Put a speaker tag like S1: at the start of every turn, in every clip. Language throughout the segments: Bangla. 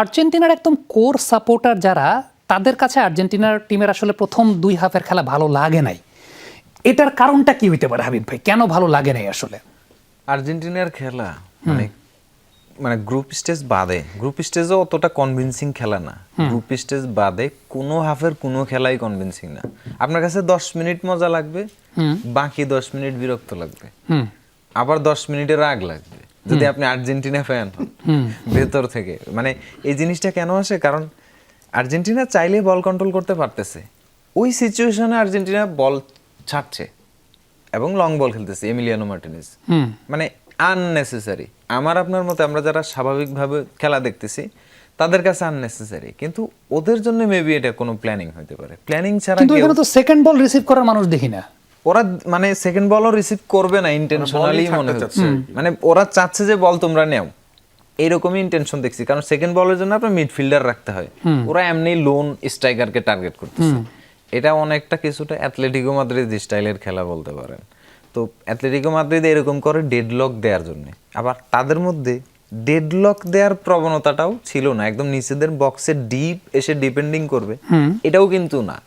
S1: আর্জেন্টিনার একদম কোর সাপোর্টার যারা, তাদের কাছে আর্জেন্টিনার টিমের আসলে প্রথম 2 হাফের খেলা ভালো লাগে নাই। এটার কারণটা কি হইতে পারে হাবিব ভাই, কেন ভালো লাগে নাই আসলে?
S2: আর্জেন্টিনার খেলা মানে মানে গ্রুপ স্টেজ বাদে, গ্রুপ স্টেজও অতটা কনভিন্সিং খেলা না। গ্রুপ স্টেজ বাদে কোনো হাফের কোনো খেলাই কনভিন্সিং না। আপনার কাছে 10 মিনিট মজা লাগবে, বাকি 10 মিনিট বিরক্ত লাগবে, আবার 10 মিনিটে রাগ লাগবে যদি আপনি আর্জেন্টিনা ফ্যান হন ভেতর থেকে। মানে এই জিনিসটা কেন আসে? কারণ আর্জেন্টিনা চাইলে বল কন্ট্রোল করতে পারতেছে, ওই সিচুয়েশনে আর্জেন্টিনা বল ছাড়ছে এবং লং বল খেলতেছে এমিলিয়ানো মার্টিনেজ। মানে আননেসেসারি। আমার আপনার মতে আমরা যারা স্বাভাবিকভাবে খেলা দেখতেছি তাদের কাছে আননেসেসারি, কিন্তু ওদের জন্য মেবি এটা কোনো প্ল্যানিং হইতে পারে। প্ল্যানিং ছাড়া
S1: কিন্তু এখানে তো সেকেন্ড বল রিসিভ করার মানুষ দেখি না।
S2: ওরা মানে সেকেন্ড বলও রিসিভ করবে না ইন্টেনশনালি মনে হচ্ছে। মানে ওরা চাচ্ছে যে বল তোমরা নেও, এইরকমই ইন্টেনশন দেখছি। কারণ সেকেন্ড বলের জন্য আপনার মিডফিল্ডার রাখতে হয়, ওরা এমনি লোন স্ট্রাইকারকে টার্গেট করতেছে। এটা অনেকটা কিছুটা অ্যাথলেটিকো মাদ্রিদ স্টাইলের খেলা বলতে পারেন। তো অ্যাথলেটিকো মাদ্রিদ এরকম করে ডেডলক দেওয়ার জন্য, আবার তাদের মধ্যে ডেডলক দেওয়ার প্রবণতাটাও ছিল না। একদম নিচেদের বক্সে ডিপ এসে ডিপেন্ডিং করবে এটাও কিন্তু না।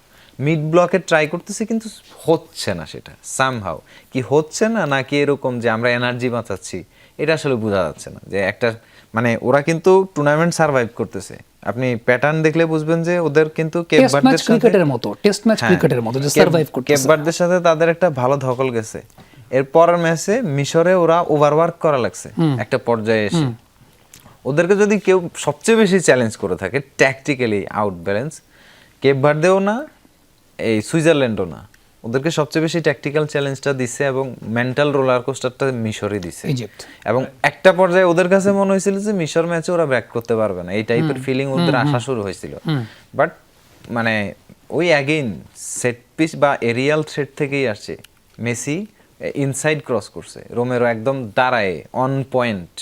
S2: মিড ব্লকে ট্রাই করতেছে কিন্তু হচ্ছে না। সেটা সামহাউ কি হচ্ছে না, নাকি এরকম যে আমরা এনার্জি বাঁচাচ্ছি, এটা আসলে বোঝা যাচ্ছে না। যে একটা মানে ওরা কিন্তু টুর্নামেন্ট সার্ভাইভ করতেছে। আপনি প্যাটার্ন দেখলে বুঝবেন যে ওদের কিন্তু কেপ ভার্দের সাথে
S1: ক্রিকেটের মতো, টেস্ট ম্যাচ ক্রিকেটের মতো যে সার্ভাইভ করতেছে।
S2: কেপ ভার্দের সাথে তাদের একটা ভালো ধকল গেছে। এর পরের ম্যাচে মিশরে ওরা ওভারওয়ার্ক করা লাগছে একটা পর্যায়ে এসে। ওদেরকে যদি কেউ সবচেয়ে বেশি চ্যালেঞ্জ করে থাকে ট্যাকটিক্যালি আউট ব্যালেন্স, কেপ ভার্দেও না, এই সুইজারল্যান্ডও না, ওদেরকে সবচেয়ে বেশি ট্যাকটিক্যাল চ্যালেঞ্জটা দিচ্ছে এবং মেন্টাল রোলার কোস্টারটা মিশরই দিচ্ছে।
S1: ইজিপ্ট।
S2: এবং একটা পর্যায়ে ওদের কাছে মনে হয়েছিল যে মিশর ম্যাচে ওরা ব্যাক করতে পারবে না, এই টাইপের ফিলিং ওদের আসা শুরু হয়েছিল। বাট মানে ওই অ্যাগেইন সেট পিস বা এরিয়াল থ্রেট থেকেই আসছে। মেসি ইনসাইড ক্রস করছে, রোমেরো একদম দাঁড়ায় অন পয়েন্ট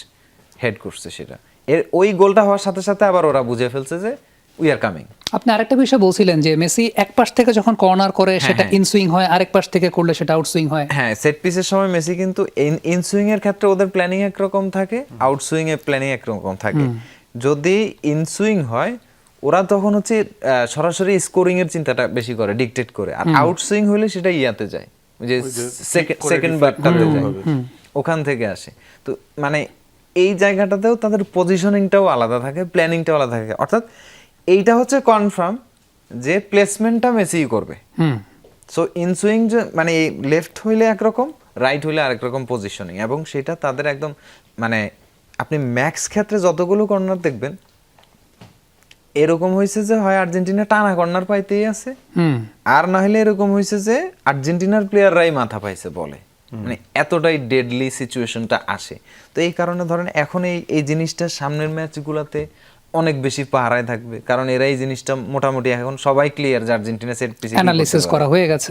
S2: হেড করছে সেটা। এর ওই গোলটা হওয়ার সাথে সাথে আবার ওরা বুঝে ফেলছে যে উই আর কামিং।
S1: আপনি আরেকটা বিষয় বলছিলেন যে মেসি এক পাশ থেকে যখন কর্নার করে সেটা ইনসুইং হয়, আরেক পাশ থেকে করলে সেটা আউটসুইং হয়।
S2: হ্যাঁ, সেট পিসের সময় মেসি কিন্তু ইনসুইং এর ক্ষেত্রে ওদের প্ল্যানিং একরকম থাকে, আউটসুইং এর প্ল্যানিং একরকম থাকে। যদি ইনসুইং হয় ওরা তখন হচ্ছে সরাসরি স্কোরিং এর চিন্তাটা বেশি করে, ডিকটেট করে। আর আউটসুইং হলে সেটা ইয়াতে যায়, যে সেকেন্ড বারটাতে যায়, ওখান থেকে আসে। তো মানে এই জায়গাটাতেও তাদের পজিশনিংটাও আলাদা থাকে, প্ল্যানিংটাও আলাদা থাকে। অর্থাৎ এইটা হচ্ছে কনফার্ম যে প্লেসমেন্টটা মেসি করবে। সো ইনসুইং যে মানে লেফট হইলে একরকম, রাইট হইলে আরেক রকম পজিশনিং, এবং সেটা তাদের একদম মানে আপনি ম্যাক্স ক্ষেত্রে যতগুলো কর্নার দেখবেন এরকম হয়েছে যে হয় আর্জেন্টিনা টানা কর্নার পাইতেই আছে, আর না হলে এরকম হয়েছে যে আর্জেন্টিনার প্লেয়াররাই মাথা পাইছে বলে। মানে এতটাই ডেডলি সিচুয়েশনটা আসে। তো এই কারণে ধরেন এখন এই জিনিসটা সামনের ম্যাচগুলোতে অনেক বেশি পাহারায় থাকবে, কারণ এরা এই জিনিসটা মোটামুটি এখন সবাই ক্লিয়ার যে আর্জেন্টিনা সেট পিস
S1: অ্যানালিসিস করা হয়ে গেছে।